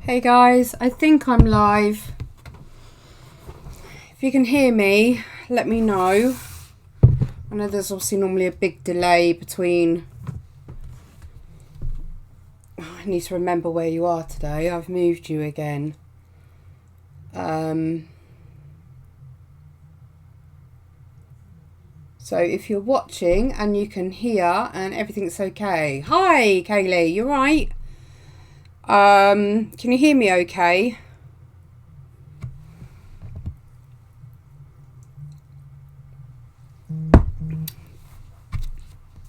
Hey guys, I think I'm live. If you can hear me, let me know. I know there's obviously normally a big delay between... I need to remember where you are today. I've moved you again. So if you're watching and you can hear and everything's okay. Hi, Kaylee, you right? Can you hear me okay?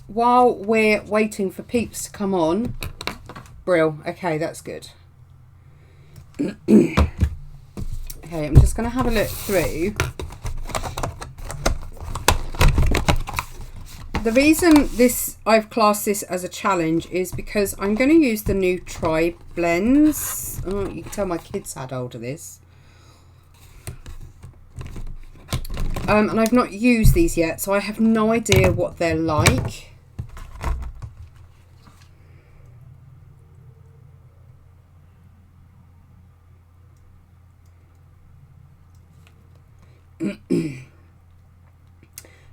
While we're waiting for peeps to come on. Brill. Okay, that's good. Okay, I'm just going to have a look through. The reason I've classed this as a challenge is because I'm going to use the new Tribe blends. Oh, you can tell my kids had hold of this. And I've not used these yet, so I have no idea what they're like.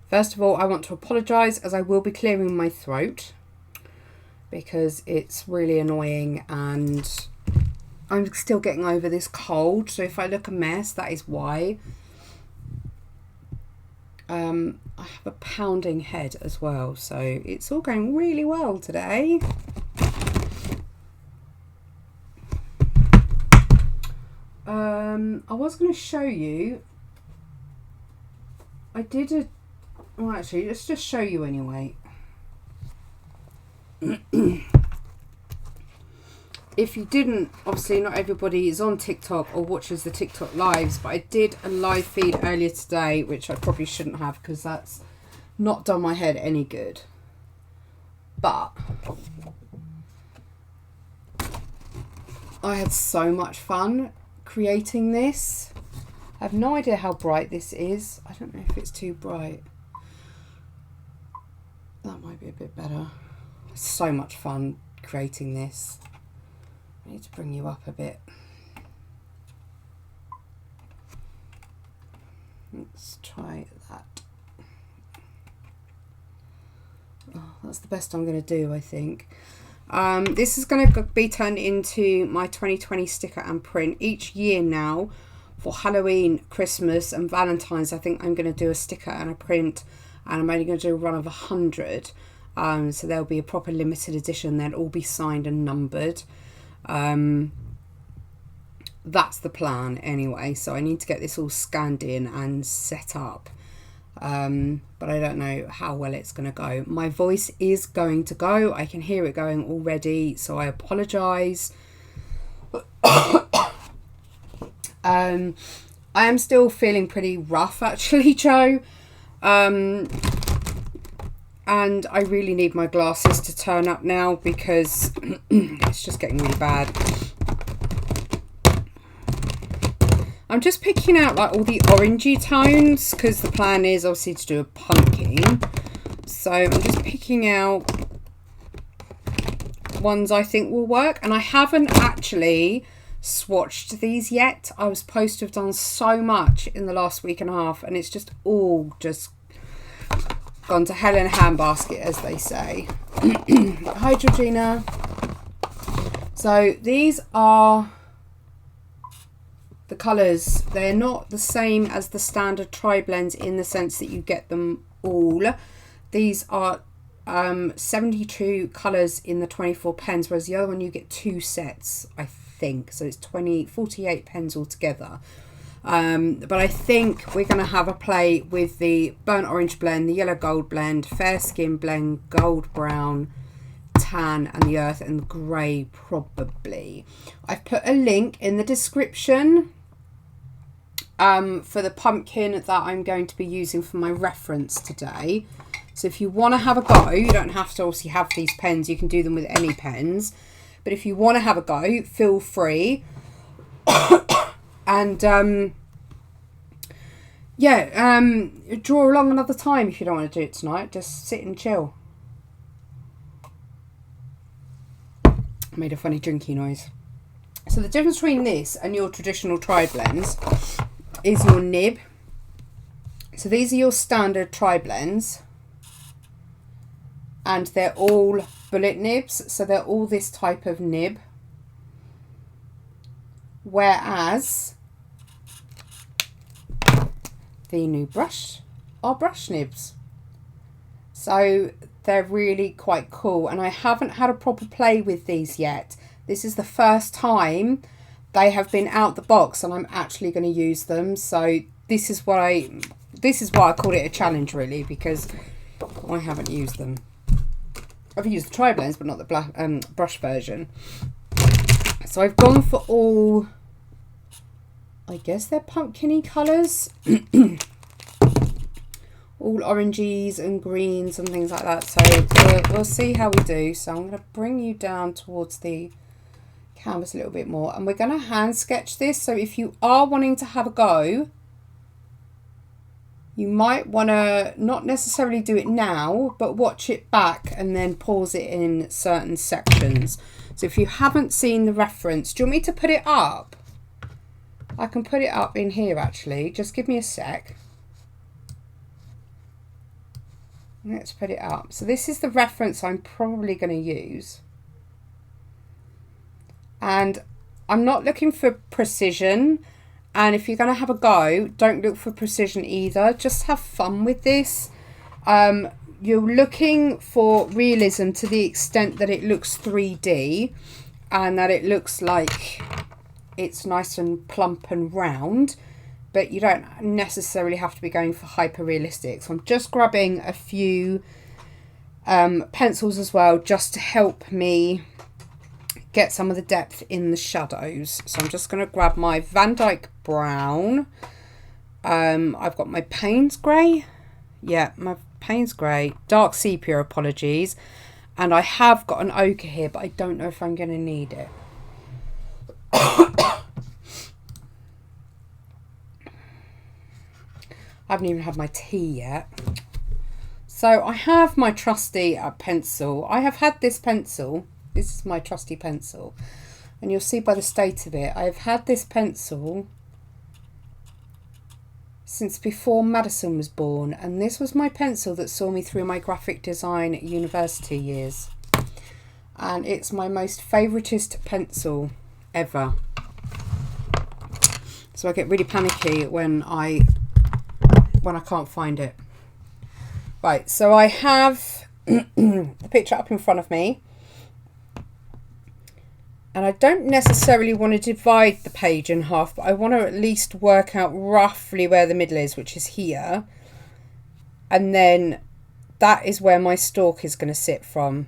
First of all, I want to apologise as I will be clearing my throat because it's really annoying and I'm still getting over this cold. So if I look a mess, that is why. I have a pounding head as well, so it's all going really well today. I was going to show you. Well, actually, let's just show you anyway. If you didn't, obviously not everybody is on TikTok or watches the TikTok lives, but I did a live feed earlier today, which I probably shouldn't have because that's not done my head any good. But I had so much fun creating this. I have no idea how bright this is. I don't know if it's too bright. That might be a bit better. It's so much fun creating this. I need to bring you up a bit. Let's try that. Oh, that's the best I'm going to do, I think. This is going to be turned into my 2020 sticker and print. Each year now, for Halloween, Christmas and Valentine's, I think I'm going to do a sticker and a print, and I'm only going to do a run of 100. So there'll be a proper limited edition. They'll all be signed and numbered. That's the plan anyway. So I need to get this all scanned in and set up. But I don't know how well it's going to go. My voice is going to go. I can hear it going already. So I apologise. I am still feeling pretty rough actually, Joe. And I really need my glasses to turn up now because it's just getting really bad. I'm just picking out like all the orangey tones because the plan is obviously to do a pumpkin. So I'm just picking out ones I think will work. And I haven't actually swatched these yet. I was supposed to have done so much in the last week and a half, and it's just all just gone to hell in a handbasket, as they say. Hi, Georgina. So these are the colours. They're not the same as the standard tri-blends in the sense that you get them all. These are 72 colours in the 24 pens, whereas the other one you get two sets, I think. So it's 48 pens altogether. But I think we're going to have a play with the burnt orange blend, the yellow gold blend, fair skin blend, gold brown, tan, and the earth and the grey probably. I've put a link in the description for the pumpkin that I'm going to be using for my reference today. So if you want to have a go, you don't have to obviously have these pens. You can do them with any pens. But if you want to have a go, feel free. And draw along another time if you don't want to do it tonight. Just sit and chill. I made a funny drinky noise. So the difference between this and your traditional tri-blends is your nib. So these are your standard tri-blends, and they're all bullet nibs, so they're all this type of nib. Whereas the new brush are brush nibs. So they're really quite cool, and I haven't had a proper play with these yet. This is the first time they have been out the box and I'm actually going to use them. So this is why I called it a challenge, really, because I haven't used them. I've used the tri-blends but not the black brush version. So I've gone for all, I guess they're pumpkin-y colours. All oranges and greens and things like that. So we'll see how we do. So I'm going to bring you down towards the canvas a little bit more. And we're going to hand sketch this. So if you are wanting to have a go, you might want to not necessarily do it now, but watch it back and then pause it in certain sections. So if you haven't seen the reference, do you want me to put it up? I can put it up in here actually. Just give me a sec. Let's put it up. So this is the reference I'm probably going to use. And I'm not looking for precision. And if you're going to have a go, don't look for precision either. Just have fun with this. You're looking for realism to the extent that it looks 3D and that it looks like it's nice and plump and round. But you don't necessarily have to be going for hyper realistic. So I'm just grabbing a few pencils as well, just to help me get some of the depth in the shadows. So I'm just going to grab my Van Dyke Brown. I've got my Payne's Grey. Yeah, my Payne's Grey. Dark Sepia, apologies. And I have got an ochre here, but I don't know if I'm going to need it. I haven't even had my tea yet. So I have my trusty pencil. I have had this pencil. This is my trusty pencil. And you'll see by the state of it, I've had this pencil since before Madison was born. And this was my pencil that saw me through my graphic design university years. And it's my most favouriteest pencil ever. So I get really panicky when I can't find it. Right, so I have the picture up in front of me. And I don't necessarily want to divide the page in half, but I want to at least work out roughly where the middle is, which is here. And then that is where my stalk is going to sit from.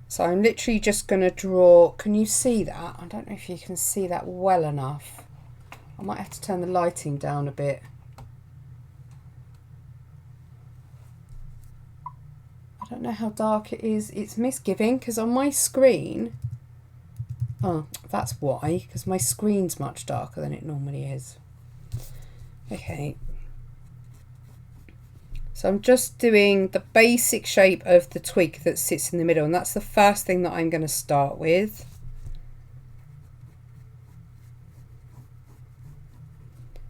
So I'm literally just going to draw. Can you see that? I don't know if you can see that well enough. I might have to turn the lighting down a bit. I don't know how dark it is. It's misgiving because on my screen, oh, that's why, because my screen's much darker than it normally is. Okay. So I'm just doing the basic shape of the twig that sits in the middle, and that's the first thing that I'm going to start with.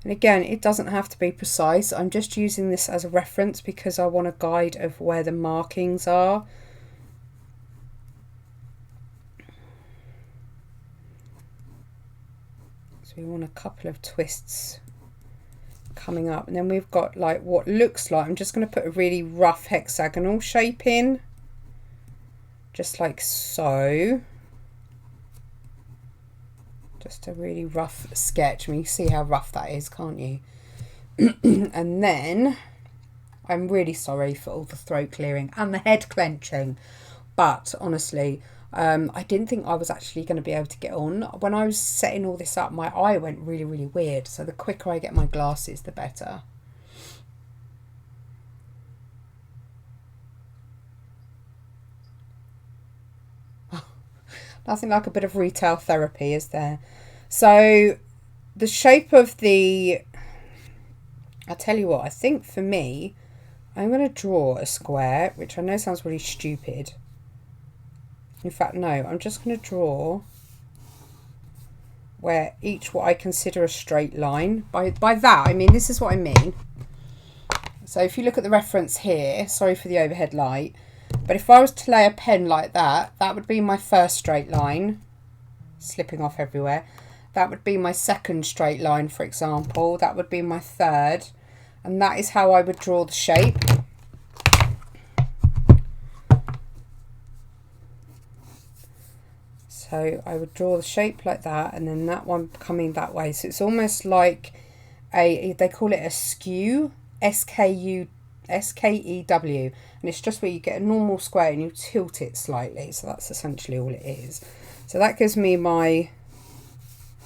And again, it doesn't have to be precise. I'm just using this as a reference because I want a guide of where the markings are. So we want a couple of twists coming up. And then we've got like what looks like, I'm just going to put a really rough hexagonal shape in. Just like so. Just a really rough sketch. I mean, you see how rough that is, can't you? And then, I'm really sorry for all the throat clearing and the head clenching. But honestly, I didn't think I was actually going to be able to get on. When I was setting all this up, my eye went really, really weird. So the quicker I get my glasses, the better. Nothing like a bit of retail therapy, is there? So the shape of the, I'll tell you what, I think for me, I'm going to draw a square, which I know sounds really stupid. In fact, no, I'm just going to draw where each what I consider a straight line. By that I mean, this is what I mean. So if you look at the reference here, sorry for the overhead light, but if I was to lay a pen like that, that would be my first straight line, slipping off everywhere. That would be my second straight line, for example. That would be my third. And that is how I would draw the shape. So I would draw the shape like that, and then that one coming that way. So it's almost like they call it a skew, S-K-E-W. And it's just where you get a normal square and you tilt it slightly. So that's essentially all it is. So that gives me my,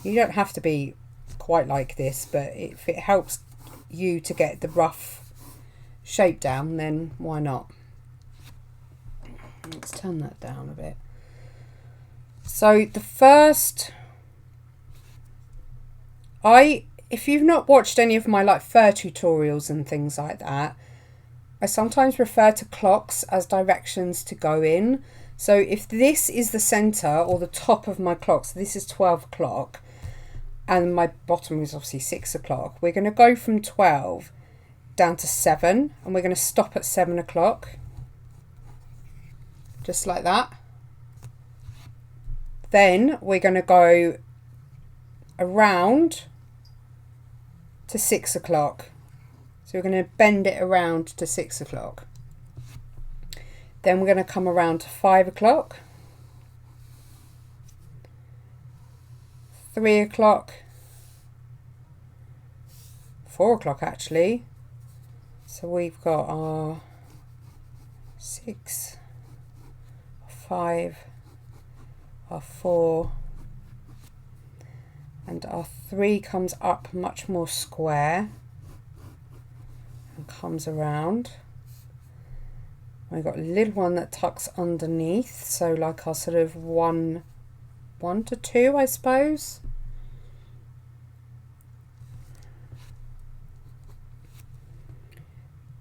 you don't have to be quite like this, but if it helps you to get the rough shape down, then why not? Let's turn that down a bit. So the first, if you've not watched any of my like fur tutorials and things like that, I sometimes refer to clocks as directions to go in. So if this is the center or the top of my clock, so this is 12 o'clock and my bottom is obviously 6 o'clock, we're going to go from 12 down to 7 and we're going to stop at 7 o'clock. Just like that. Then we're going to go around to 6 o'clock. So we're going to bend it around to 6 o'clock. Then we're going to come around to 5 o'clock, 3 o'clock, 4 o'clock actually. So we've got our 6, 5, our 4, and our 3 comes up much more square and comes around. We've got a little one that tucks underneath, so like our sort of 1 to 2, I suppose.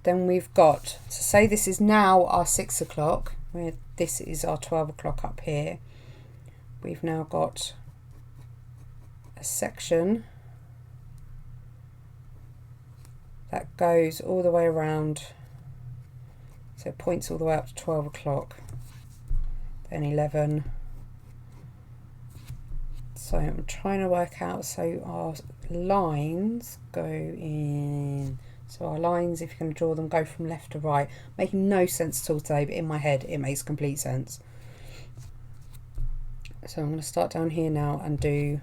Then we've got, so say this is now our 6 o'clock, where this is our 12 o'clock up here. We've now got a section that goes all the way around, so it points all the way up to 12 o'clock, then 11. So I'm trying to work out, so our lines go in, so our lines, if you're going to draw them, go from left to right, making no sense at all today, but in my head it makes complete sense. So I'm going to start down here now and do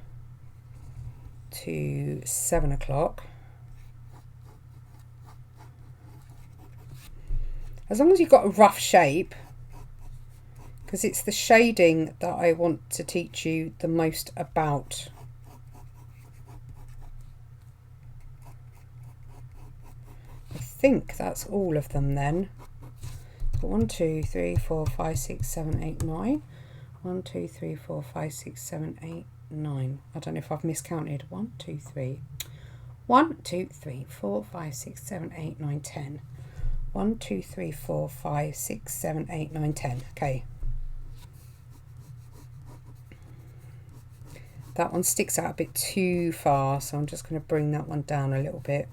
to 7 o'clock. As long as you've got a rough shape, because it's the shading that I want to teach you the most about. I think that's all of them then. 1, 2, 3, 4, 5, 6, 7, 8, 9. 1, 2, 3, 4, 5, 6, 7, 8, 9. I don't know if I've miscounted. 1, 2, 3. 1, 2, 3, 4, 5, 6, 7, 8, 9, 10. 1, 2, 3, 4, 5, 6, 7, 8, 9, 10. Okay. That one sticks out a bit too far, so I'm just going to bring that one down a little bit.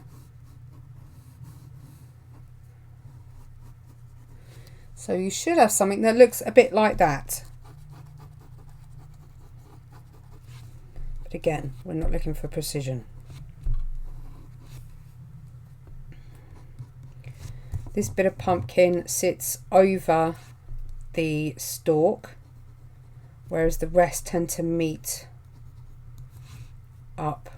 So you should have something that looks a bit like that. But again, we're not looking for precision. This bit of pumpkin sits over the stalk, whereas the rest tend to meet up.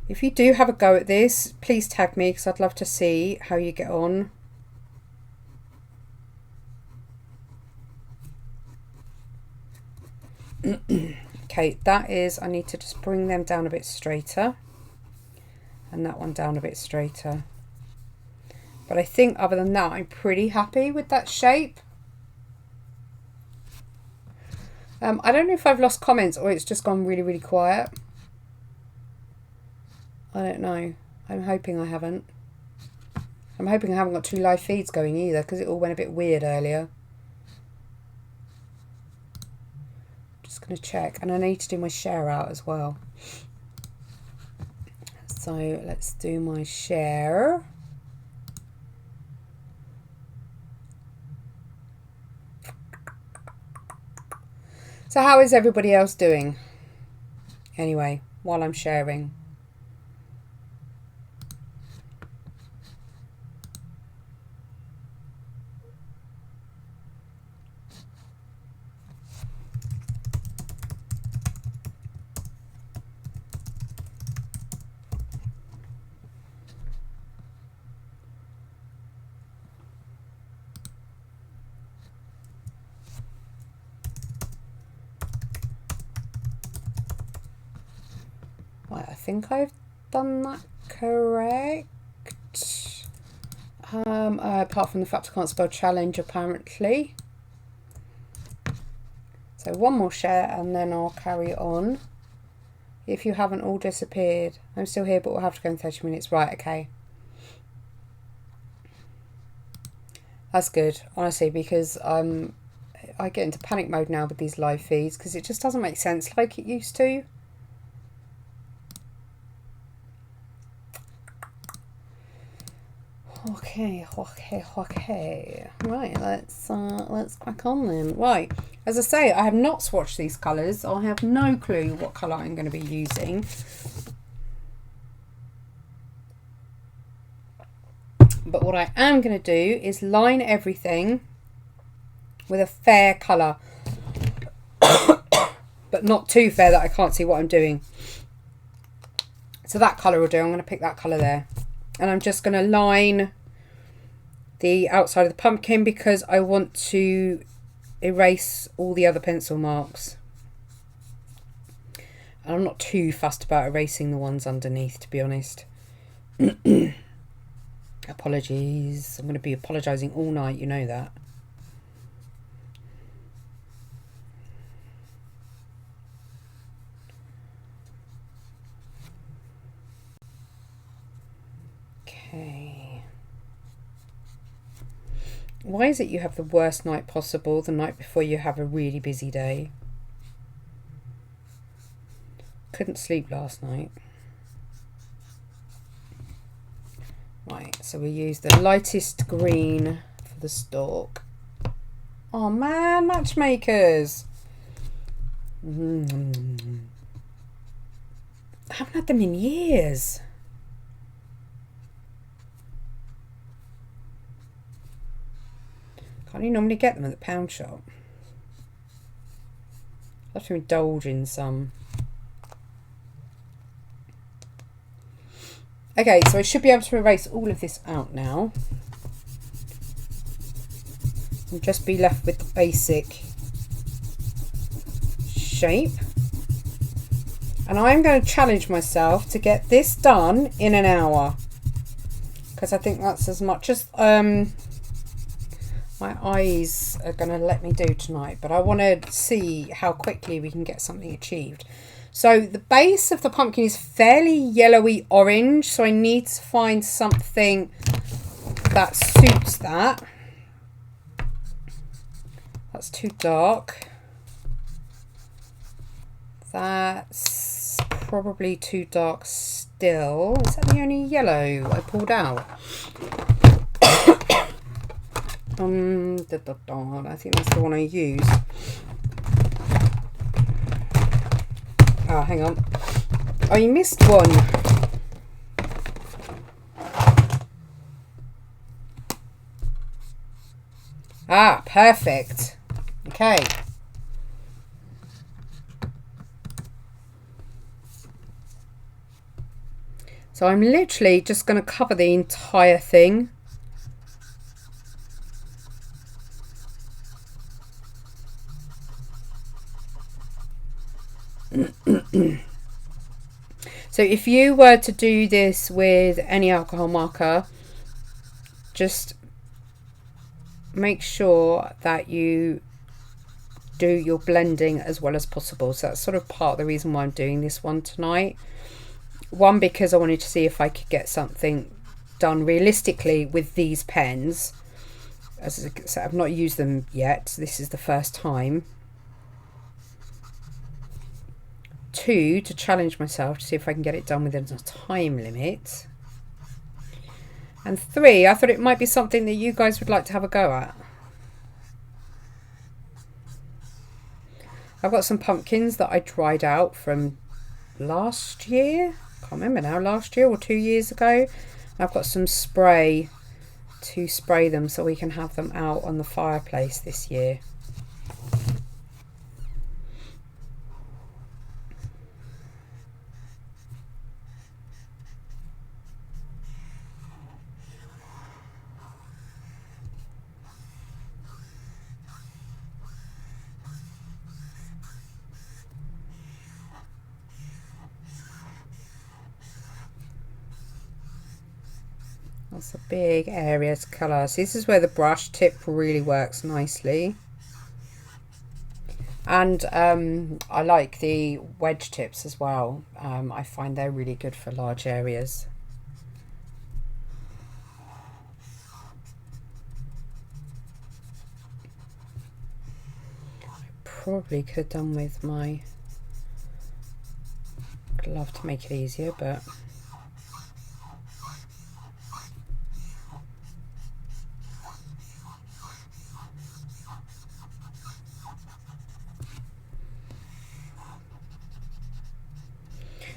If you do have a go at this, please tag me, because I'd love to see how you get on. Okay, that is, I need to just bring them down a bit straighter, and that one down a bit straighter. But I think other than that, I'm pretty happy with that shape. I don't know if I've lost comments or it's just gone really, really quiet. I don't know. I'm hoping I haven't. I'm hoping I haven't got 2 live feeds going either, because it all went a bit weird earlier. Just going to check. And I need to do my share out as well. So let's do my share. So how is everybody else doing? Anyway, while I'm sharing. Right, I think I've done that correct. Apart from the fact I can't spell challenge, apparently. So one more share and then I'll carry on. If you haven't all disappeared. I'm still here, but we'll have to go in 30 minutes. Right, okay. That's good, honestly, because I get into panic mode now with these live feeds because it just doesn't make sense like it used to. Okay. Right, let's crack on then. Right, as I say, I have not swatched these colours. I have no clue what colour I'm going to be using. But what I am going to do is line everything with a fair colour. But not too fair that I can't see what I'm doing. So that colour will do. I'm going to pick that colour there. And I'm just going to line the outside of the pumpkin because I want to erase all the other pencil marks. And I'm not too fussed about erasing the ones underneath, to be honest. Apologies. I'm going to be apologising all night, you know that. Okay. Why is it you have the worst night possible the night before you have a really busy day? Couldn't sleep last night. Right, so we use the lightest green for the stalk. Oh man, matchmakers! I haven't had them in years. Can't you normally get them at the pound shop? I'll have to indulge in some. Okay, so I should be able to erase all of this out now. And just be left with the basic shape. And I'm going to challenge myself to get this done in an hour. Because I think that's as much as my eyes are going to let me do tonight. But I want to see how quickly we can get something achieved. So the base of the pumpkin is fairly yellowy orange. So I need to find something that suits that. That's too dark. That's probably too dark still. Is that the only yellow I pulled out? I think that's the one I used. Oh, hang on. Oh, you missed one. Ah, perfect. Okay. So I'm literally just going to cover the entire thing. So if you were to do this with any alcohol marker, just make sure that you do your blending as well as possible. So that's sort of part of the reason why I'm doing this one tonight. One, because I wanted to see if I could get something done realistically with these pens. As I said, I've not used them yet. This is the first time. 2 to challenge myself to see if I can get it done within a time limit. And 3, I thought it might be something that you guys would like to have a go at. I've got some pumpkins that I dried out from last year. Can't remember now, last year or 2 years ago. I've got some spray to spray them so we can have them out on the fireplace this year. That's a big area to colour. So this is where the brush tip really works nicely. And I like the wedge tips as well. I find they're really good for large areas. I probably could have done with my glove to make it easier, but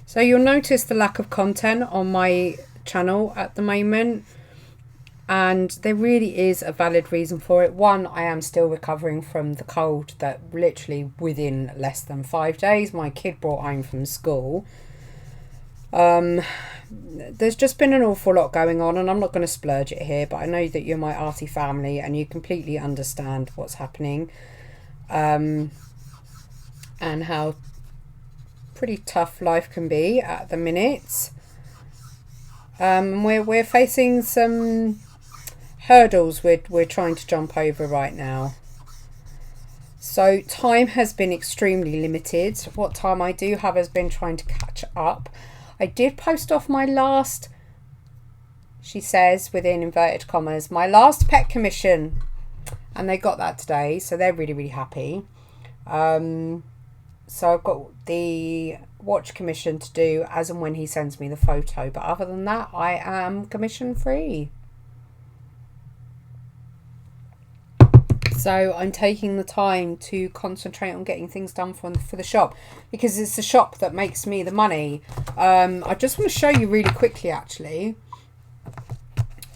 so you'll notice the lack of content on my channel at the moment, and there really is a valid reason for it. One, I am still recovering from the cold that literally within less than 5 days my kid brought home from school. There's just been an awful lot going on, and I'm not going to splurge it here, but I know that you're my arty family and you completely understand what's happening, and how pretty tough life can be at the minute. We're facing some hurdles we're trying to jump over right now. So time has been extremely limited. What time I do have has been trying to catch up. I did post off my last, she says within inverted commas, my last pet commission, and they got that today, so they're really, really happy. So I've got the watch commission to do as and when he sends me the photo. But other than that, I am commission free. So I'm taking the time to concentrate on getting things done for the shop, because it's the shop that makes me the money. I just want to show you really quickly, actually.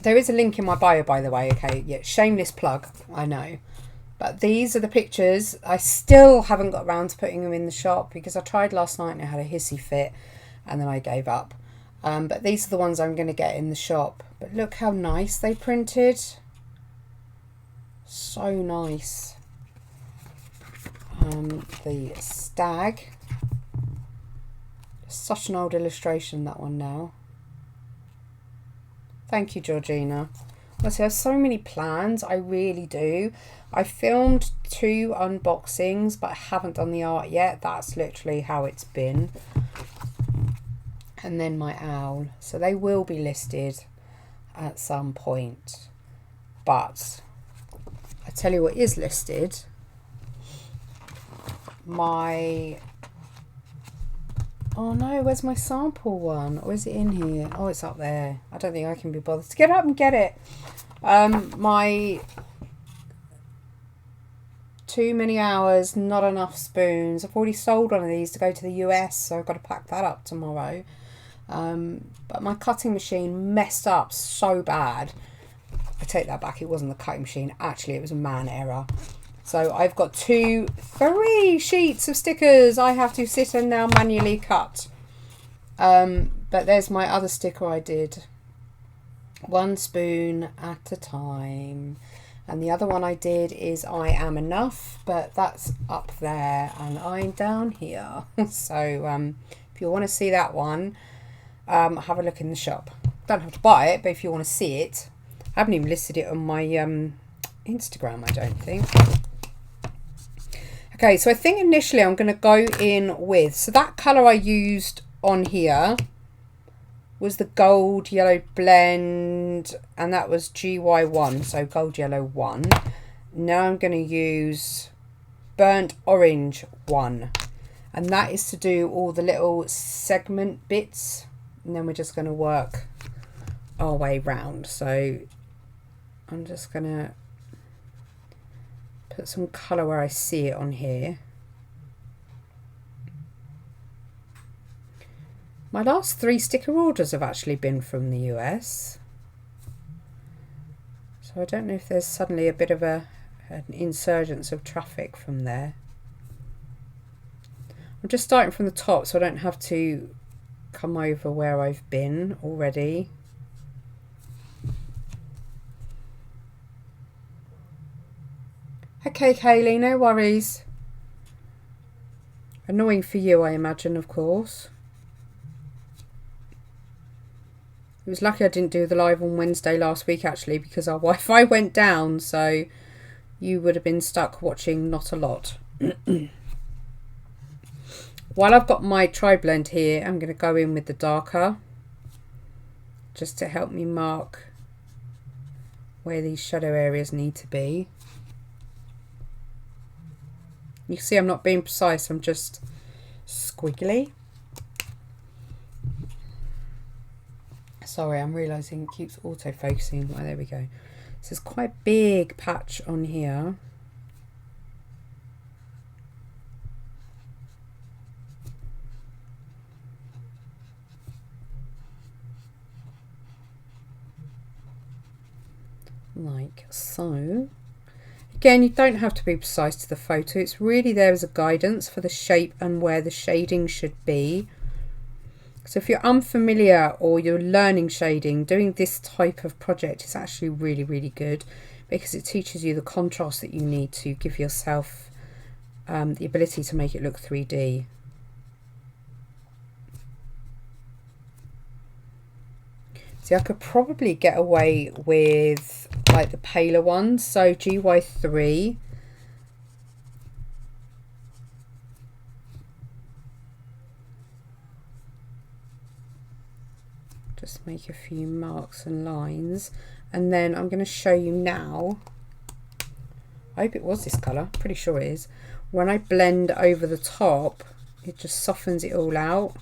There is a link in my bio, by the way. Okay, yeah, shameless plug, I know. But these are the pictures. I still haven't got around to putting them in the shop because I tried last night and I had a hissy fit and then I gave up. But these are the ones I'm going to get in the shop. But look how nice they printed. So nice. The stag. Such an old illustration, that one now. Thank you, Georgina. Honestly, I have so many plans. I really do. I filmed 2 unboxings, but I haven't done the art yet. That's literally how it's been. And then my owl. So they will be listed at some point. But I tell you what is listed. My... Oh no, where's my sample one? Or is it in here? Oh, it's up there. I don't think I can be bothered to get up and get it. My too many hours, not enough spoons. I've already sold one of these to go to the US, so I've got to pack that up tomorrow. But my cutting machine messed up so bad. I take that back, it wasn't the cutting machine. Actually, it was a man error. So I've got 3 sheets of stickers I have to sit and now manually cut. But there's my other sticker I did. 1 spoon at a time. And the other one I did is I am enough, but that's up there and I'm down here. So if you want to see that one, have a look in the shop. Don't have to buy it, but if you want to see it, I haven't even listed it on my Instagram, I don't think. Okay, so I think initially I'm going to go in with, so that colour I used on here was the gold yellow blend, and that was GY1, so gold yellow 1. Now I'm going to use burnt orange 1, And that is to do all the little segment bits, and then we're just going to work our way round. So I'm just going to put some colour where I see it on here. My last 3 sticker orders have actually been from the US. So I don't know if there's suddenly a bit of an insurgence of traffic from there. I'm just starting from the top so I don't have to come over where I've been already. Okay, Kaylee, no worries. Annoying for you, I imagine, of course. It was lucky I didn't do the live on Wednesday last week, actually, because our Wi-Fi went down, so you would have been stuck watching not a lot. While I've got my tri-blend here, I'm going to go in with the darker, just to help me mark where these shadow areas need to be. You can see I'm not being precise, I'm just squiggly. Sorry, I'm realising it keeps auto-focusing. Oh, there we go. So there's quite a big patch on here. Like so. Again, you don't have to be precise to the photo. It's really there as a guidance for the shape and where the shading should be. So if you're unfamiliar or you're learning shading, doing this type of project is actually really, really good because it teaches you the contrast that you need to give yourself the ability to make it look 3D. See, I could probably get away with like the paler ones, so GY3. Just make a few marks and lines, and then I'm going to show you now. I hope it was this colour, pretty sure it is. When I blend over the top, it just softens it all out.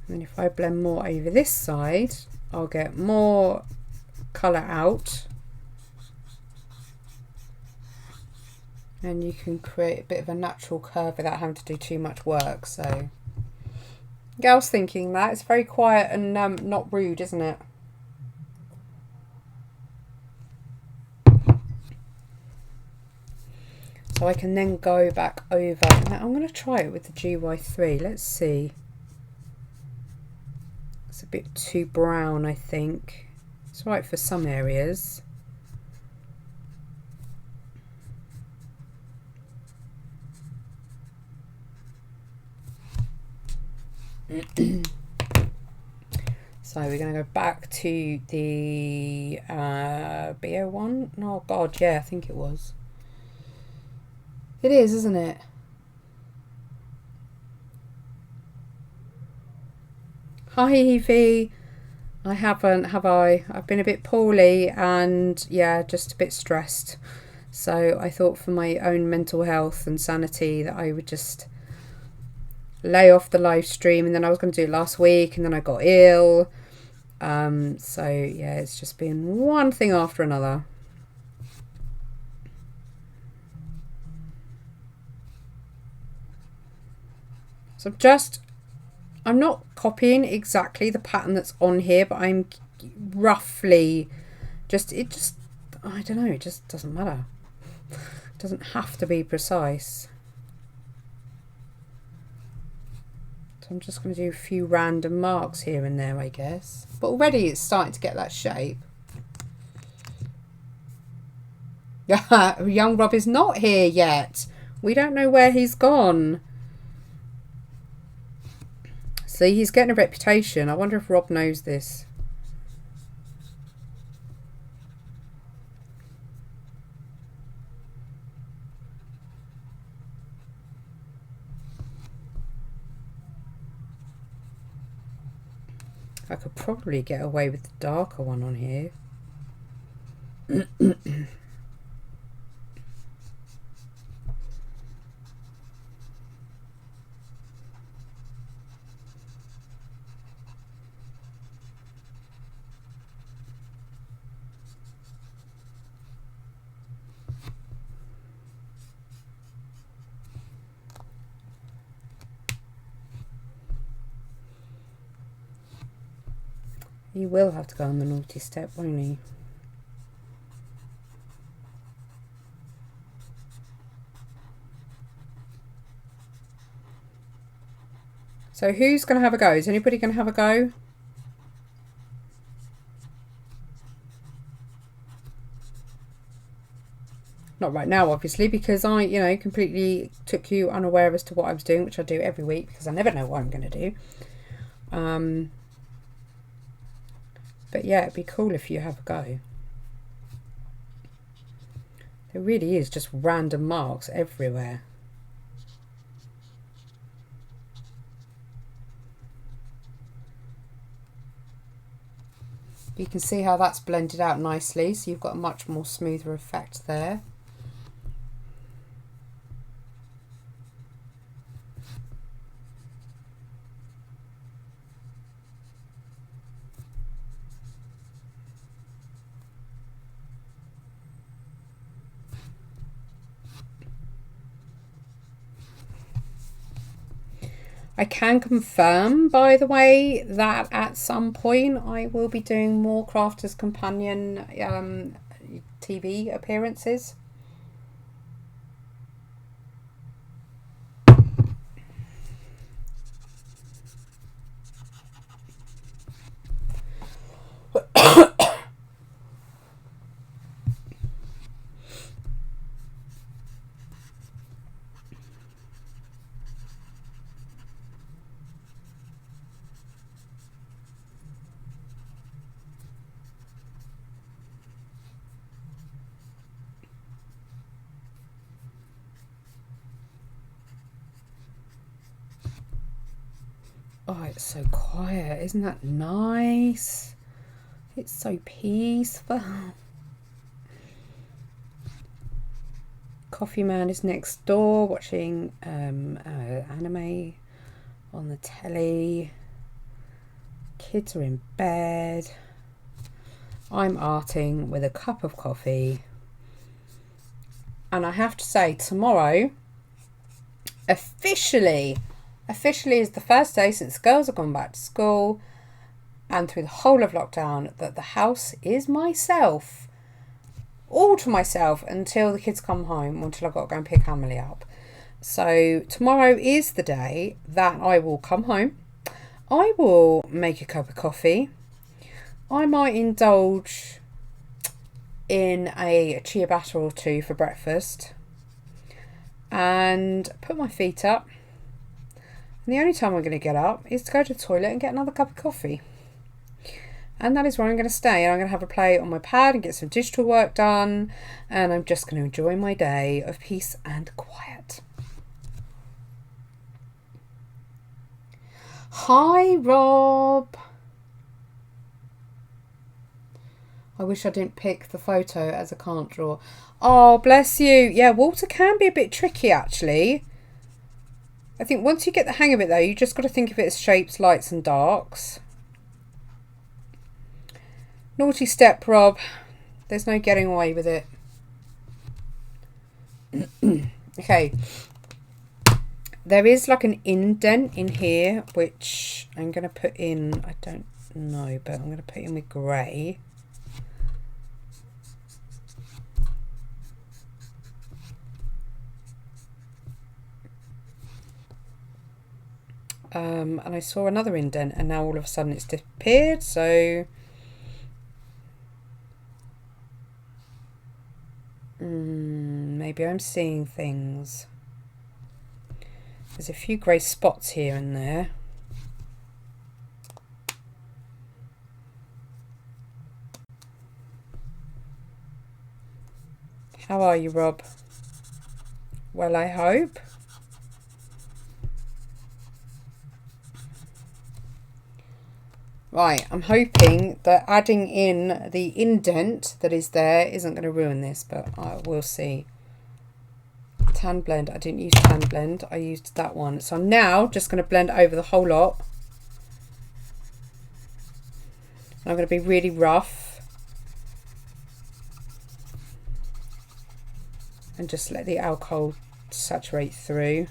And then if I blend more over this side, I'll get more colour out. And you can create a bit of a natural curve without having to do too much work. So, yeah, I was thinking that. It's very quiet and not rude, isn't it? So I can then go back over. Now I'm going to try it with the GY3. Let's see. It's a bit too brown, I think. It's right for some areas. So we're going to go back to the BO1. Oh God, yeah, I think it was. It is, isn't it? Hi Evie. I haven't, have I? I've been a bit poorly and yeah, just a bit stressed. So I thought for my own mental health and sanity that I would just lay off the live stream, and then I was going to do it last week and then I got ill. So yeah, it's just been one thing after another. So I'm not copying exactly the pattern that's on here, but I'm roughly I don't know, it just doesn't matter. It doesn't have to be precise. So I'm just going to do a few random marks here and there, I guess. But already it's starting to get that shape. Young Rob is not here yet. We don't know where he's gone. See, he's getting a reputation. I wonder if Rob knows this. I could probably get away with the darker one on here. He will have to go on the naughty step, won't he? So who's going to have a go? Is anybody going to have a go? Not right now, obviously, because I, you know, completely took you unaware as to what I was doing, which I do every week because I never know what I'm going to do. But yeah, it'd be cool if you have a go. There really is just random marks everywhere. You can see how that's blended out nicely, so you've got a much more smoother effect there. I can confirm, by the way, that at some point I will be doing more Crafters Companion TV appearances. Oh, it's so quiet. Isn't that nice? It's so peaceful. Coffee man is next door watching anime on the telly. Kids are in bed. I'm arting with a cup of coffee. And I have to say, tomorrow, officially is the first day since girls have gone back to school and through the whole of lockdown that the house is myself. All to myself until the kids come home, until I've got to go and pick Emily up. So tomorrow is the day that I will come home. I will make a cup of coffee. I might indulge in a ciabatta or two for breakfast and put my feet up. And the only time I'm going to get up is to go to the toilet and get another cup of coffee. And that is where I'm going to stay. And I'm going to have a play on my pad and get some digital work done. And I'm just going to enjoy my day of peace and quiet. Hi, Rob. I wish I didn't pick the photo as I can't draw. Oh, bless you. Yeah, water can be a bit tricky, actually. I think once you get the hang of it, though, you just got to think of it as shapes, lights and darks. Naughty step, Rob. There's no getting away with it. Okay. There is like an indent in here, which I'm going to put in, I don't know, but I'm going to put in with grey. And I saw another indent and now all of a sudden it's disappeared, so maybe I'm seeing things. There's a few grey spots here and there. How are you, Rob? Well, I hope. Right, I'm hoping that adding in the indent that is there isn't going to ruin this, but I will see. Tan blend. I didn't use tan blend. I used that one. So I'm now just going to blend over the whole lot. And I'm going to be really rough. And just let the alcohol saturate through.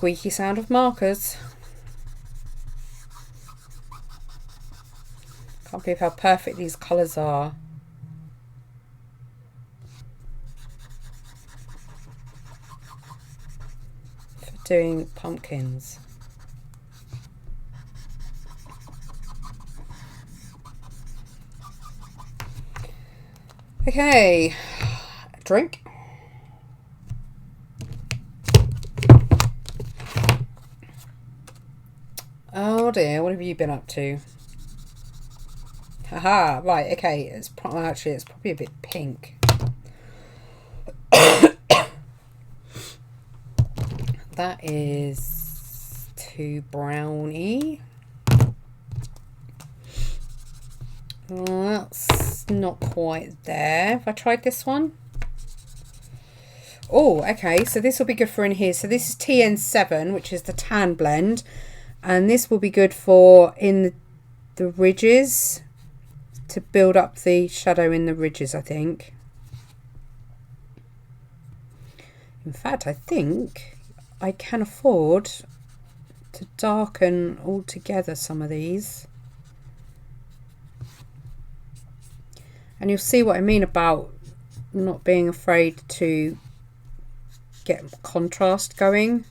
squeaky sound of markers. Can't believe how perfect these colours are. For doing pumpkins. Okay, drink. Oh dear, what have you been up to? Haha, right, okay, it's actually it's probably a bit pink. That is too browny. That's not quite there. Have I tried this one? Oh, okay, so this will be good for in here. So this is TN7, which is the tan blend. And this will be good for in the ridges, to build up the shadow in the ridges, I think. In fact, I think I can afford to darken altogether some of these. And you'll see what I mean about not being afraid to get contrast going.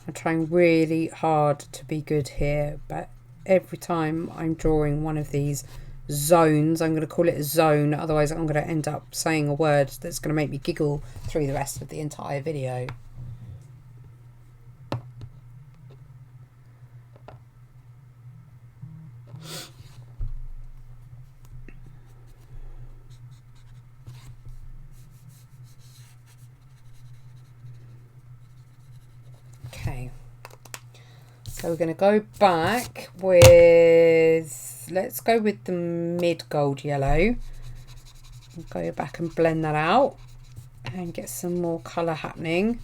I'm trying really hard to be good here, but every time I'm drawing one of these zones, I'm going to call it a zone, otherwise I'm going to end up saying a word that's going to make me giggle through the rest of the entire video. Okay, so we're going to go back with, let's go with the mid gold yellow. Go back and blend that out and get some more colour happening.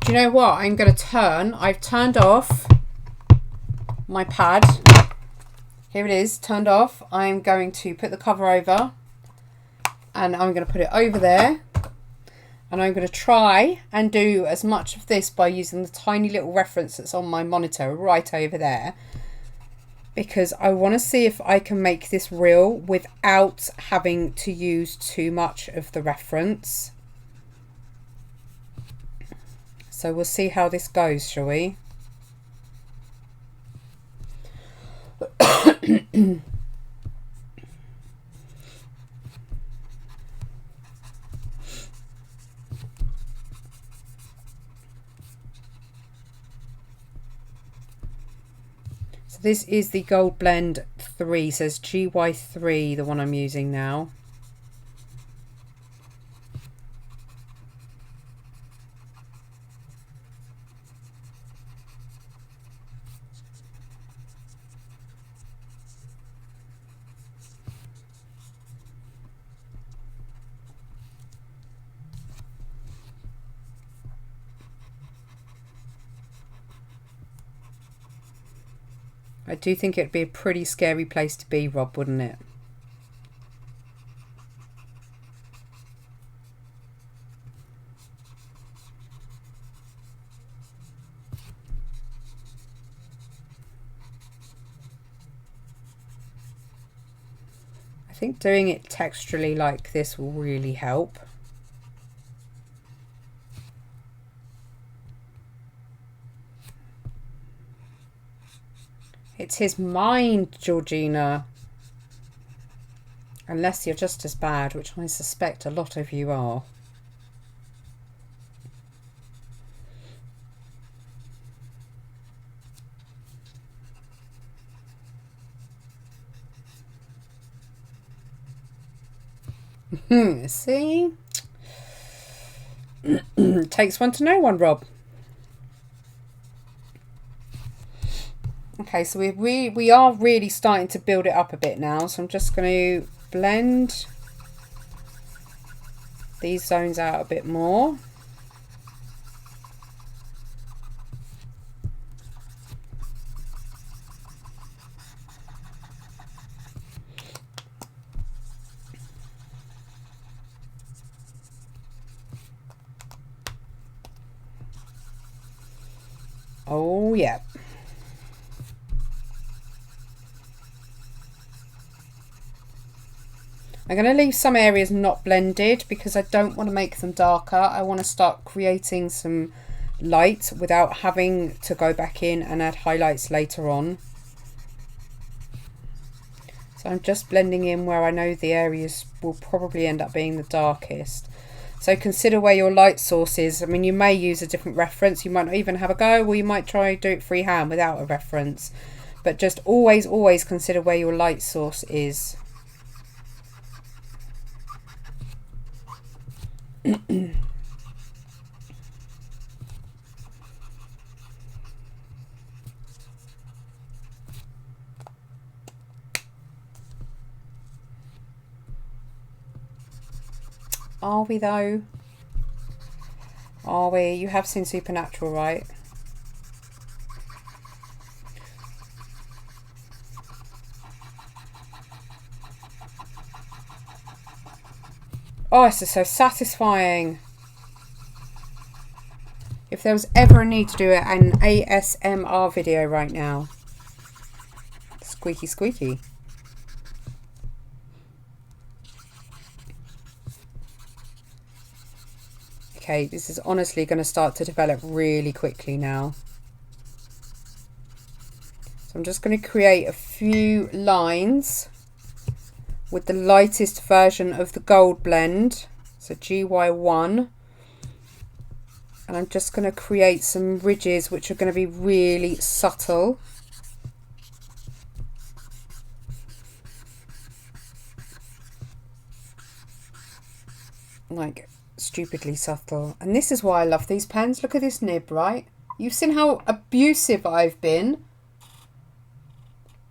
Do you know what? I'm going to turn, I've turned off my pad. Here it is, turned off. I'm going to put the cover over and I'm going to put it over there. And I'm going to try and do as much of this by using the tiny little reference that's on my monitor right over there. Because I want to see if I can make this real without having to use too much of the reference. So we'll see how this goes, shall we? This is the Gold Blend 3, says GY3, the one I'm using now. I do think it'd be a pretty scary place to be, Rob, wouldn't it? I think doing it texturally like this will really help. It's his mind, Georgina. Unless you're just as bad, which I suspect a lot of you are. See? Takes one to know one, Rob. Okay, so we are really starting to build it up a bit now. So I'm just going to blend these zones out a bit more. Oh, yeah. I'm going to leave some areas not blended because I don't want to make them darker. I want to start creating some light without having to go back in and add highlights later on. So I'm just blending in where I know the areas will probably end up being the darkest. So consider where your light source is. I mean, you may use a different reference. You might not even have a go, or you might try do it freehand without a reference. But just always consider where your light source is. Are we though? Are we? You have seen Supernatural, right? Oh, this is so satisfying. If there was ever a need to do an ASMR video right now. Squeaky, squeaky. Okay, this is honestly going to start to develop really quickly now. So I'm just going to create a few lines with the lightest version of the gold blend. So GY1. And I'm just going to create some ridges which are going to be really subtle. Like stupidly subtle. And this is why I love these pens. Look at this nib, right? You've seen how abusive I've been.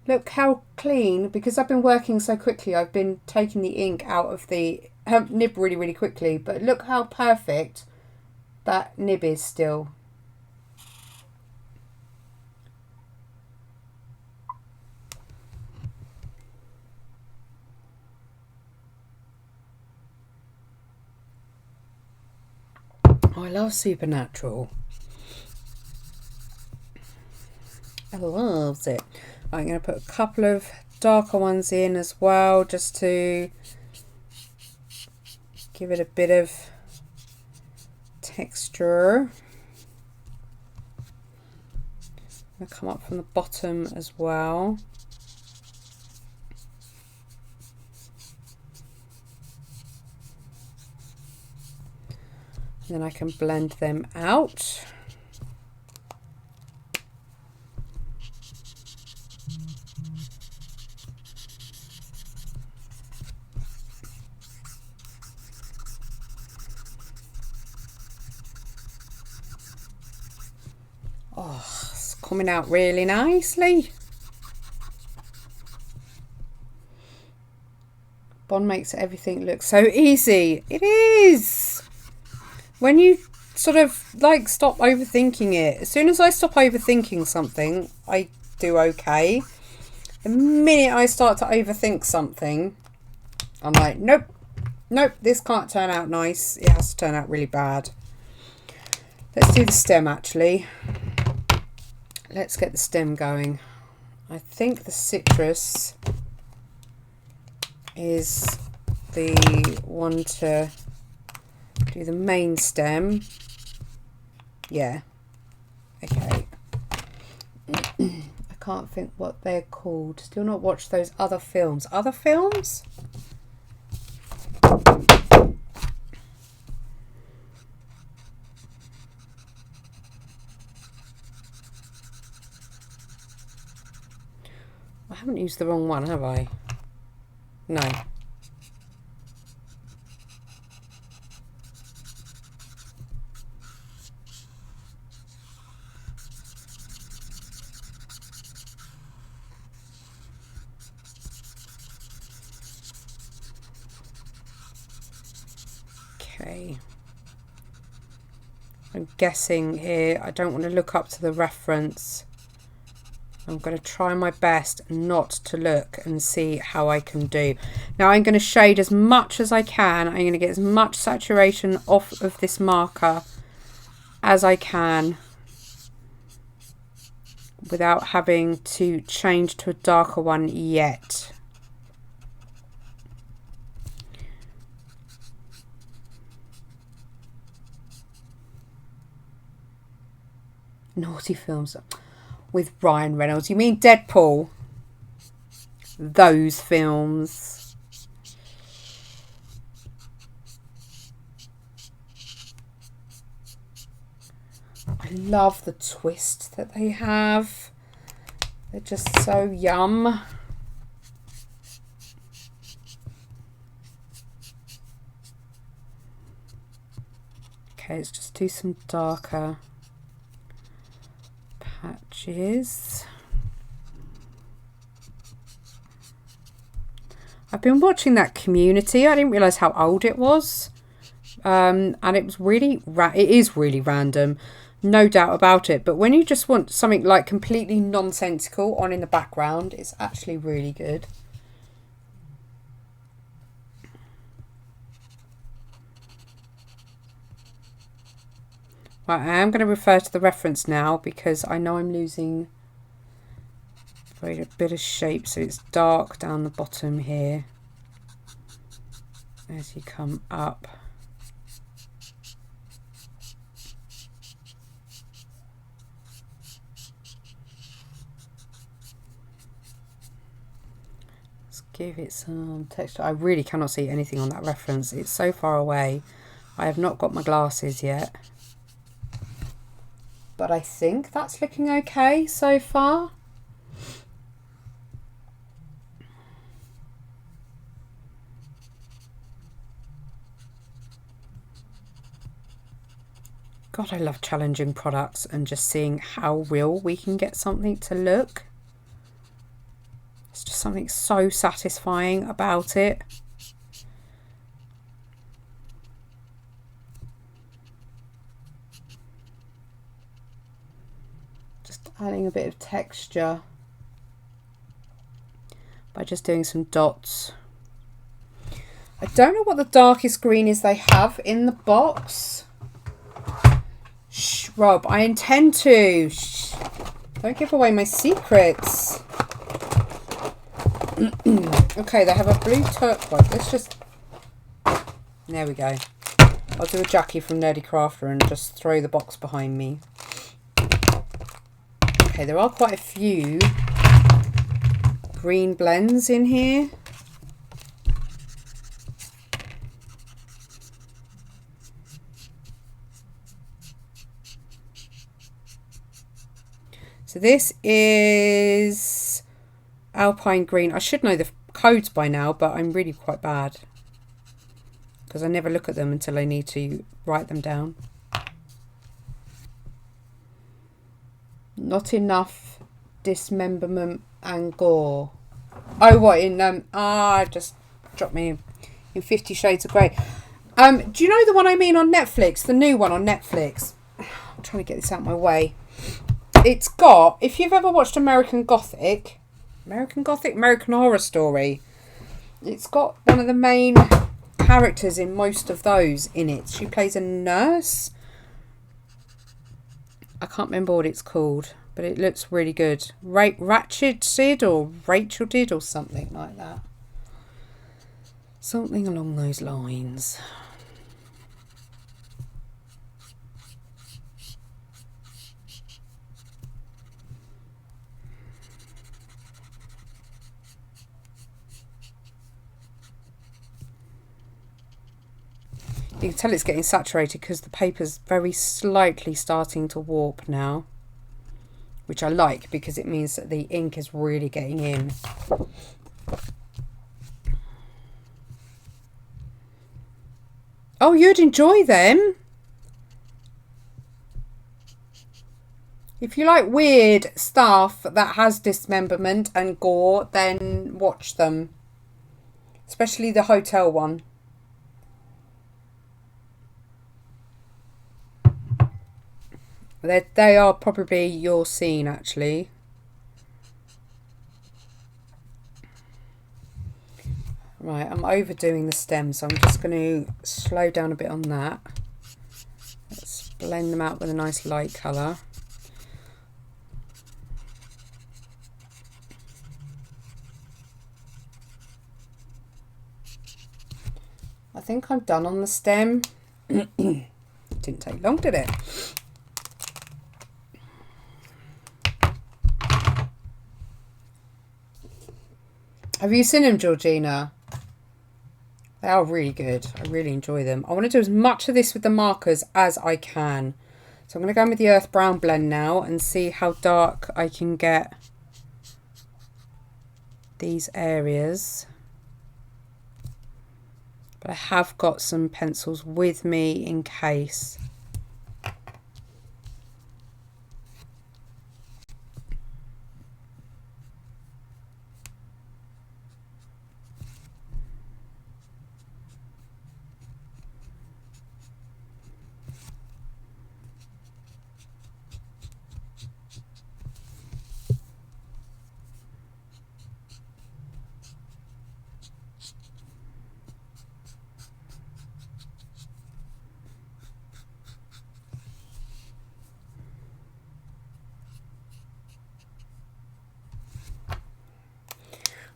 Look how clean, because I've been working so quickly, I've been taking the ink out of the nib really quickly, but look how perfect that nib is still. Oh, I love Supernatural. I love it. I'm going to put a couple of darker ones in as well, just to give it a bit of texture. I'm going to come up from the bottom as well. And then I can blend them out. Oh, it's coming out really nicely. Bond makes everything look so easy. It is. When you sort of like stop overthinking it. As soon as I stop overthinking something, I do okay. The minute I start to overthink something, I'm like, nope, this can't turn out nice. It has to turn out really bad. Let's do the stem actually. Let's get the stem going. I think the citrus is the one to do the main stem. Yeah. Okay. I can't think what they're called. Still not watched those other films. Other films? I haven't used the wrong one, have I? No. Okay. I'm guessing here, I don't want to look up to the reference. I'm going to try my best not to look and see how I can do. Now I'm going to shade as much as I can. I'm going to get as much saturation off of this marker as I can without having to change to a darker one yet. Naughty films with Ryan Reynolds. You mean Deadpool? Those films. I love the twist that they have. They're just so yum. Okay, let's just do some darker patches. I've been watching that Community. I didn't realise how old it was. And it was really, it is really random. No doubt about it. But when you just want something like completely nonsensical on in the background, it's actually really good. Right, I am going to refer to the reference now because I know I'm losing a bit of shape. So it's dark down the bottom here as you come up. Let's give it some texture. I really cannot see anything on that reference. It's so far away. I have not got my glasses yet. But I think that's looking okay so far. God, I love challenging products and just seeing how real we can get something to look. It's just something so satisfying about it. Adding a bit of texture by just doing some dots. I don't know what the darkest green is they have in the box. Shh, Rob, I intend to. Shh. Don't give away my secrets. Okay, they have a blue turquoise. Let's just... There we go. I'll do a Jackie from Nerdy Crafter and just throw the box behind me. Okay, there are quite a few green blends in here. So this is Alpine Green. I should know the codes by now, but I'm really quite bad because I never look at them until I need to write them down. Not enough dismemberment and gore. Oh, what in just dropped me in 50 Shades of Grey. Do you know the one I mean on Netflix? The new one on Netflix. I'm trying to get this out of my way. It's got, if you've ever watched American Horror Story, it's got one of the main characters in most of those in it. She plays a nurse. I can't remember what it's called, but it looks really good. Ratchet or Rachel did or something like that. Something along those lines. You can tell it's getting saturated because the paper's very slightly starting to warp now, which I like because it means that the ink is really getting in. Oh, you'd enjoy them. If you like weird stuff that has dismemberment and gore, then watch them. Especially the hotel one. They are probably your scene, actually. Right, I'm overdoing the stems, so I'm just going to slow down a bit on that. Let's blend them out with a nice light colour. I think I'm done on the stem. Didn't take long, did it? Have you seen them, Georgina? They are really good. I really enjoy them. I want to do as much of this with the markers as I can. So I'm going to go in with the earth brown blend now and see how dark I can get these areas. But I have got some pencils with me in case.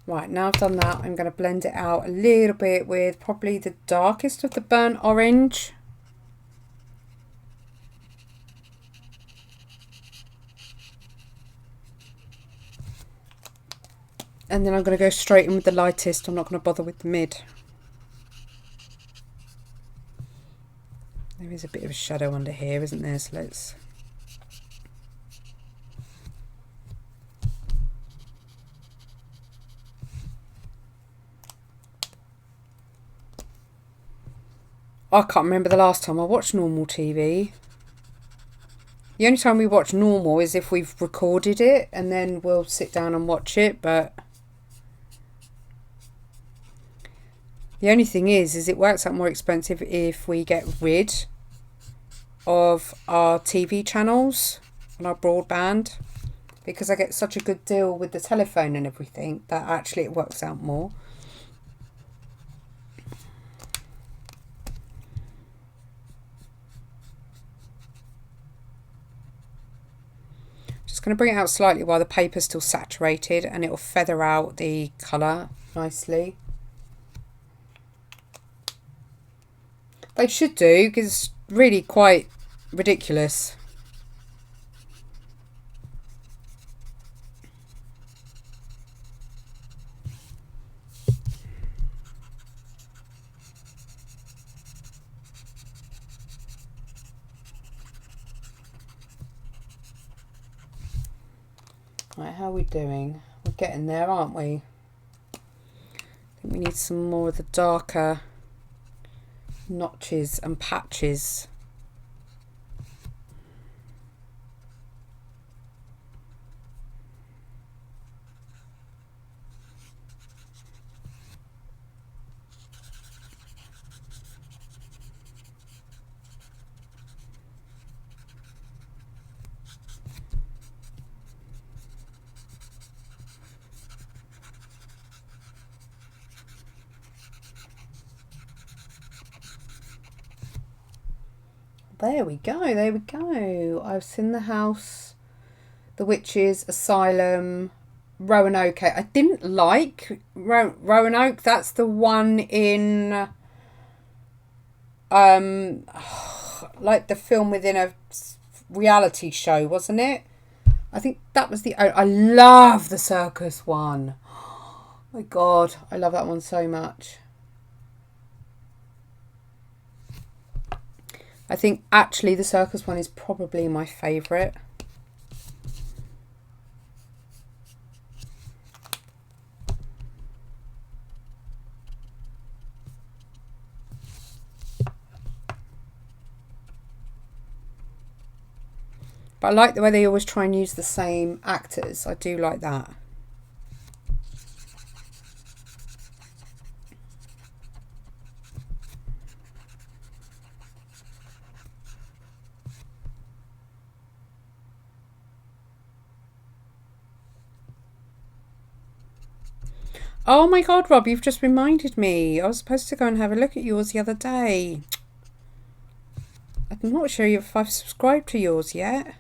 Right, now I've done that, I'm going to blend it out a little bit with probably the darkest of the burnt orange. And then I'm going to go straight in with the lightest. I'm not going to bother with the mid. There is a bit of a shadow under here, isn't there? So let's... I can't remember the last time I watched normal TV. The only time we watch normal is if we've recorded it and then we'll sit down and watch it, but the only thing is it works out more expensive if we get rid of our TV channels on our broadband, because I get such a good deal with the telephone and everything that actually it works out more. Just going to bring it out slightly while the paper's still saturated, and it will feather out the colour nicely. They should do, because it's really quite ridiculous. Right, how are we doing? We're getting there, aren't we? I think we need some more of the darker notches and patches. There we go, there we go. I've seen the house, the witches, asylum, Roanoke. I didn't like Roanoke. That's the one in like the film within a reality show, wasn't it? I think that was I love the circus one. Oh my God, I love that one so much. I think actually the circus one is probably my favourite. But I like the way they always try and use the same actors. I do like that. Oh my God, Rob, you've just reminded me. I was supposed to go and have a look at yours the other day. I'm not sure if I've subscribed to yours yet.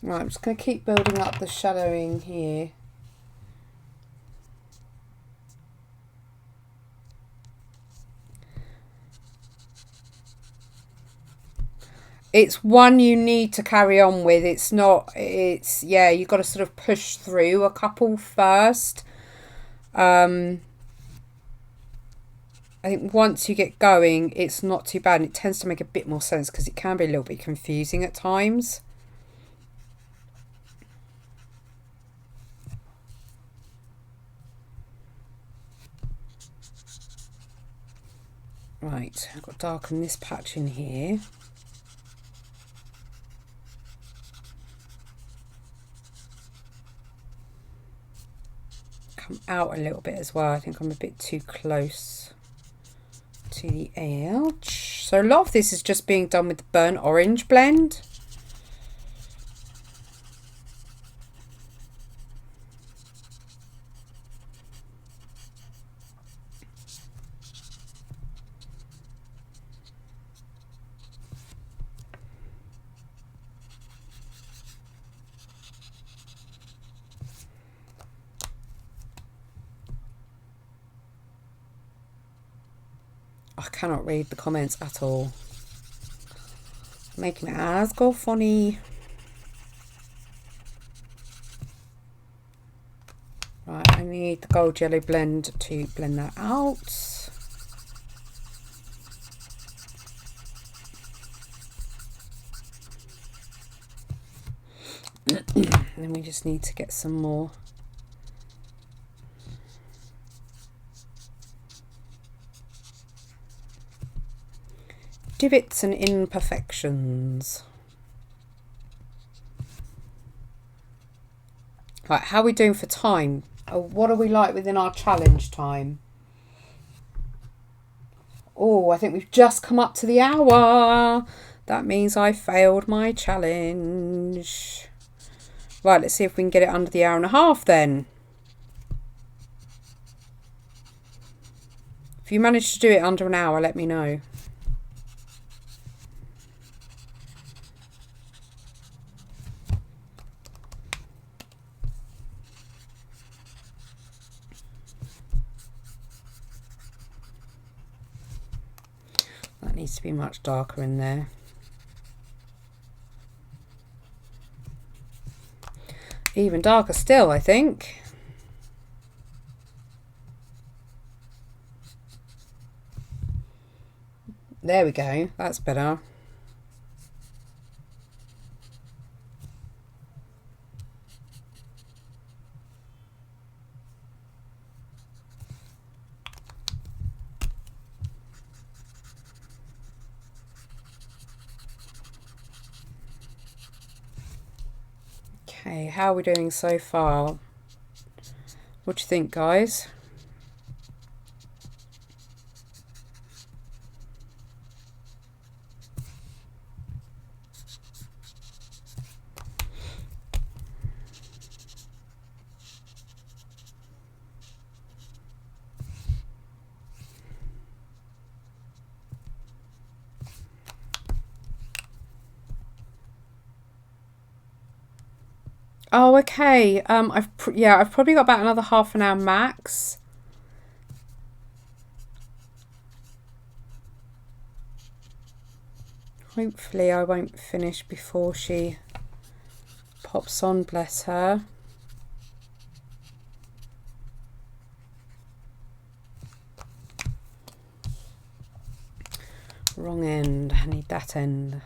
Right, I'm just going to keep building up the shadowing here. It's one you need to carry on with. It's not, it's, yeah, you've got to sort of push through a couple first. I think once you get going, it's not too bad. And it tends to make a bit more sense because it can be a little bit confusing at times. Right, I've got to darken this patch in here. Come out a little bit as well. I think I'm a bit too close to the edge. So a lot of this is just being done with the burnt orange blend. I cannot read the comments at all. Making my eyes go funny. Right, I need the gold yellow blend to blend that out. Then we just need to get some more divots and imperfections. Right, how are we doing for time? What are we like within our challenge time? Oh, I think we've just come up to the hour. That means I failed my challenge. Right, let's see if we can get it under the hour and a half then. If you manage to do it under an hour, let me know. That needs to be much darker in there. Even darker still, I think. There we go, that's better. Okay, how are we doing so far? What do you think, guys? Oh, okay. I've probably got about another half an hour max. Hopefully I won't finish before she pops on, bless her. Wrong end, I need that end.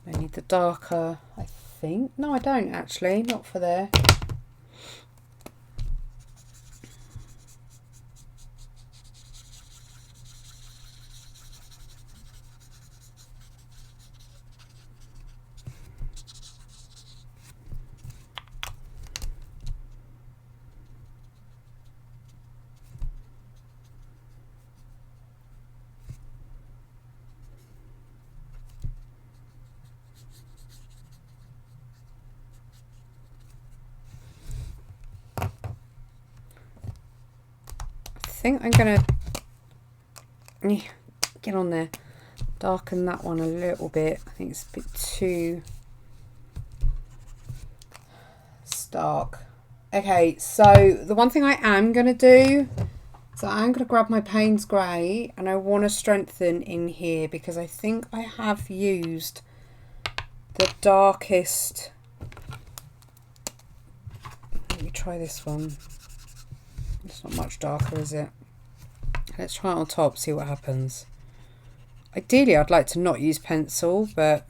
I need the darker, I think. No, I don't actually, not for there. think I'm going to get on there, darken that one a little bit. I think it's a bit too stark. Okay, so the one thing I am going to do, so I'm going to grab my Payne's Grey and I want to strengthen in here because I think I have used the darkest. Let me try this one. It's not much darker, is it? Let's try it on top, see what happens. Ideally, I'd like to not use pencil, but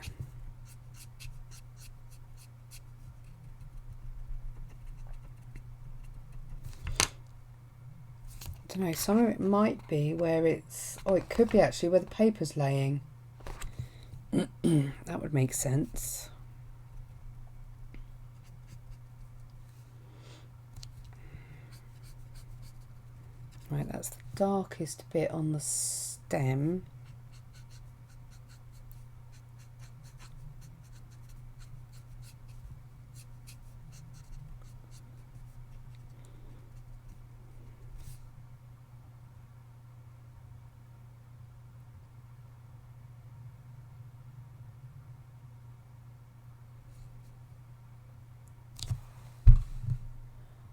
I don't know, some of it might be where it's, oh, it could be actually where the paper's laying. That would make sense. Right, that's the darkest bit on the stem.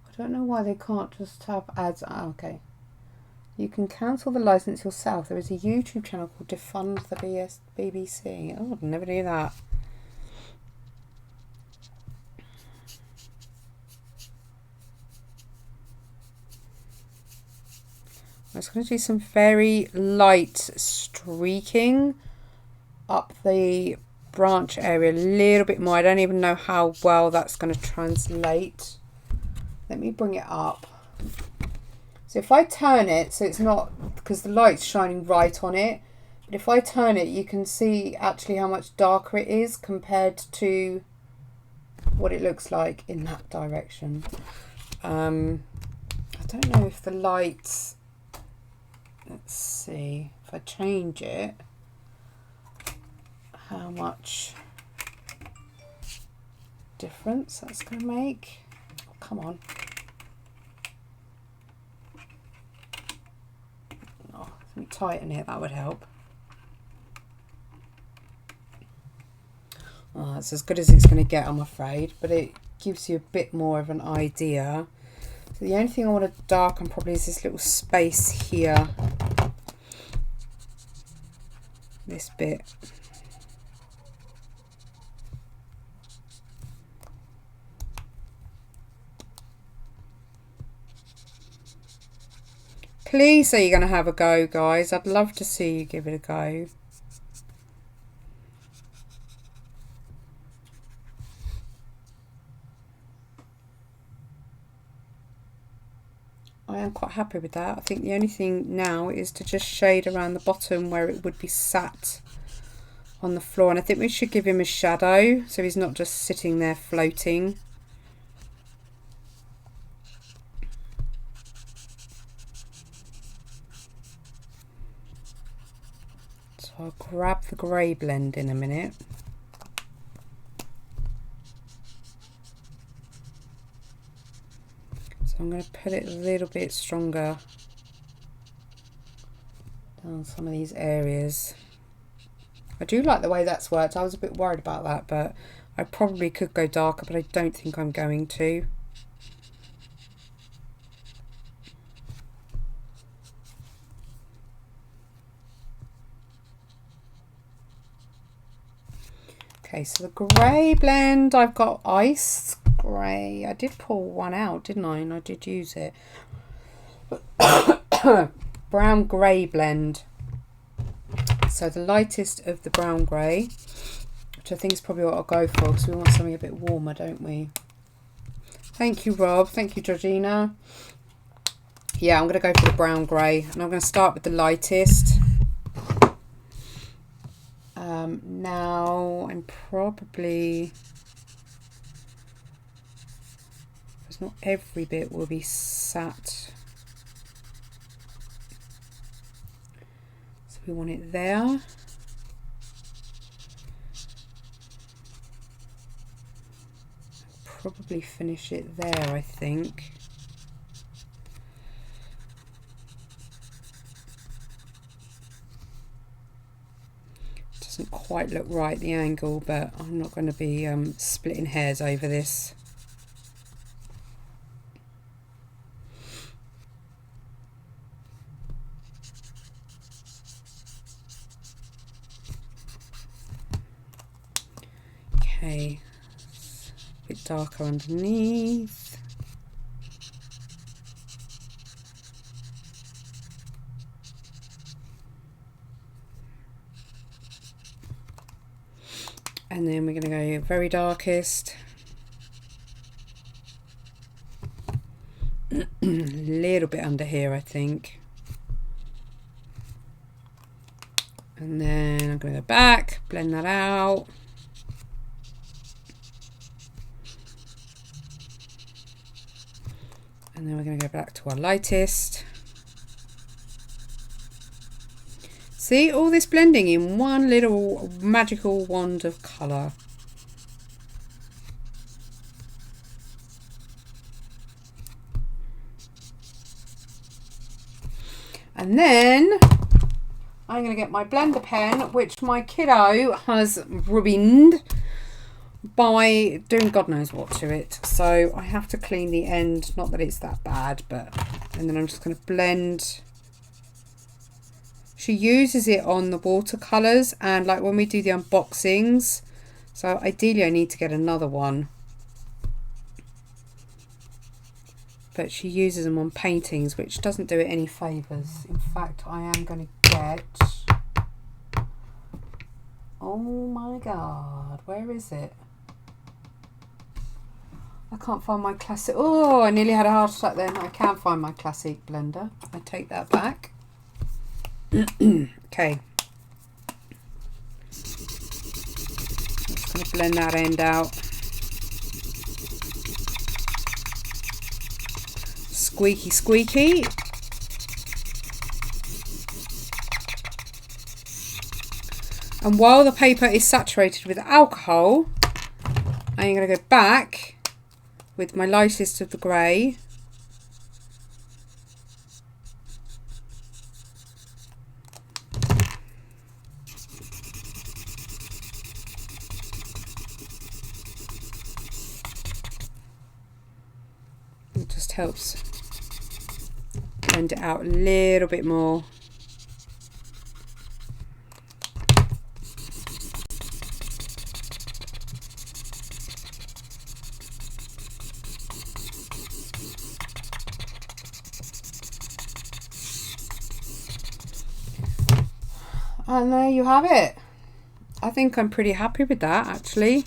I don't know why they can't just have ads. Oh, okay. You can cancel the license yourself. There is a YouTube channel called Defund the BBC. Oh, I'd never do that. I'm just going to do some very light streaking up the branch area a little bit more. I don't even know how well that's going to translate. Let me bring it up. So if I turn it, so it's not, because the light's shining right on it, but if I turn it, you can see actually how much darker it is compared to what it looks like in that direction. I don't know if the light, let's see, if I change it, how much difference that's going to make. Oh, come on. Oh, let me tighten it, that would help. Oh, that's as good as it's going to get, I'm afraid, but it gives you a bit more of an idea. So the only thing I want to darken probably is this little space here. This bit. Please say you're going to have a go, guys. I'd love to see you give it a go. I am quite happy with that. I think the only thing now is to just shade around the bottom where it would be sat on the floor. And I think we should give him a shadow so he's not just sitting there floating. So I'll grab the grey blend in a minute. I'm going to put it a little bit stronger down some of these areas. I do like the way that's worked. I was a bit worried about that, but I probably could go darker, but I don't think I'm going to. Okay, so the grey blend, I've got ice grey. I did pull one out, didn't I? And I did use it. Brown grey blend. So the lightest of the brown grey, which I think is probably what I'll go for because we want something a bit warmer, don't we? Thank you, Rob. Thank you, Georgina. Yeah, I'm going to go for the brown grey, and I'm going to start with the lightest. Now I'm probably, because not every bit will be sat, so we want it there. Probably finish it there, I think. Doesn't quite look right, the angle, but I'm not going to be splitting hairs over this. Okay, a bit darker underneath. And then we're going to go very darkest. A little bit under here, I think. And then I'm going to go back, blend that out. And then we're going to go back to our lightest. See, all this blending in one little magical wand of colour. And then I'm going to get my blender pen, which my kiddo has ruined by doing God knows what to it. So I have to clean the end. Not that it's that bad, but... And then I'm just going to blend. She uses it on the watercolours and like when we do the unboxings. So ideally I need to get another one. But she uses them on paintings, which doesn't do it any favours. In fact, I am going to get... Oh my God, where is it? I can't find my classic... Oh, I nearly had a heart attack then. I can find my classic blender. I take that back. Okay. Just going to blend that end out. Squeaky, squeaky. And while the paper is saturated with alcohol, I'm going to go back with my lightest of the grey. It just helps blend it out a little bit more. And there you have it. I think I'm pretty happy with that, actually.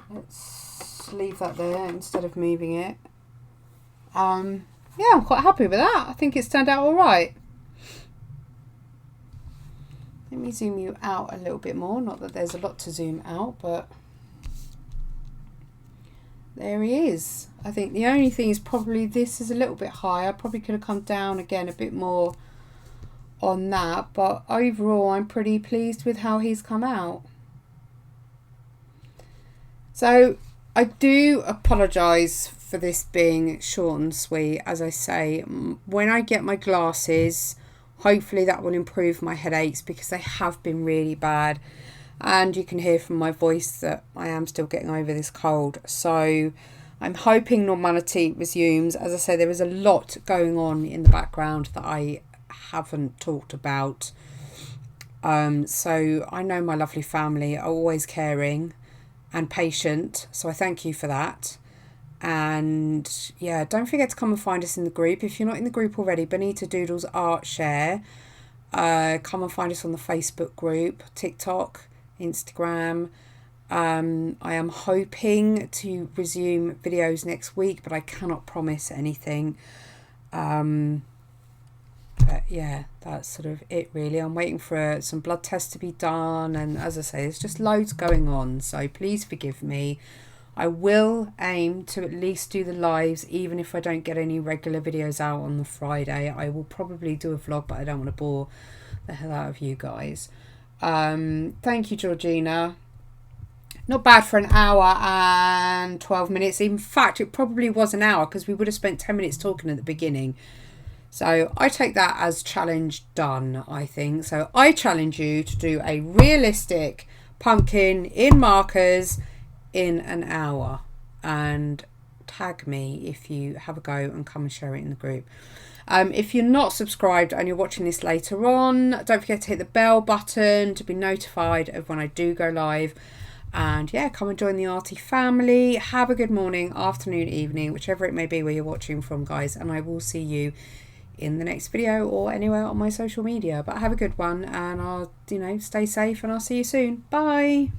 Let's leave that there instead of moving it. Yeah, I'm quite happy with that. I think it's turned out all right. Let me zoom you out a little bit more. Not that there's a lot to zoom out, but... there he is. I think the only thing is probably this is a little bit higher. Probably could have come down again a bit more on that. But overall, I'm pretty pleased with how he's come out. So I do apologise for this being short and sweet. As I say, when I get my glasses, hopefully that will improve my headaches because they have been really bad. And you can hear from my voice that I am still getting over this cold. So I'm hoping normality resumes. As I say, there is a lot going on in the background that I haven't talked about. So I know my lovely family are always caring and patient. So I thank you for that. And yeah, don't forget to come and find us in the group. If you're not in the group already, Bonita Doodles Art Share. Come and find us on the Facebook group, TikTok, Instagram. I am hoping to resume videos next week, but I cannot promise anything. But yeah, that's sort of it really. I'm waiting for some blood tests to be done, and as I say, there's just loads going on, so please forgive me. I will aim to at least do the lives, even if I don't get any regular videos out on the Friday. I will probably do a vlog, but I don't want to bore the hell out of you guys. Thank you, Georgina. Not bad for an hour and 12 minutes. In fact, it probably was an hour because we would have spent 10 minutes talking at the beginning. So I take that as challenge done, I think. So I challenge you to do a realistic pumpkin in markers in an hour. And tag me if you have a go and come and share it in the group. If you're not subscribed and you're watching this later on, don't forget to hit the bell button to be notified of when I do go live. And yeah, come and join the Arty family. Have a good morning, afternoon, evening, whichever it may be where you're watching from, guys. And I will see you in the next video or anywhere on my social media. But have a good one, and I'll, stay safe, and I'll see you soon. Bye.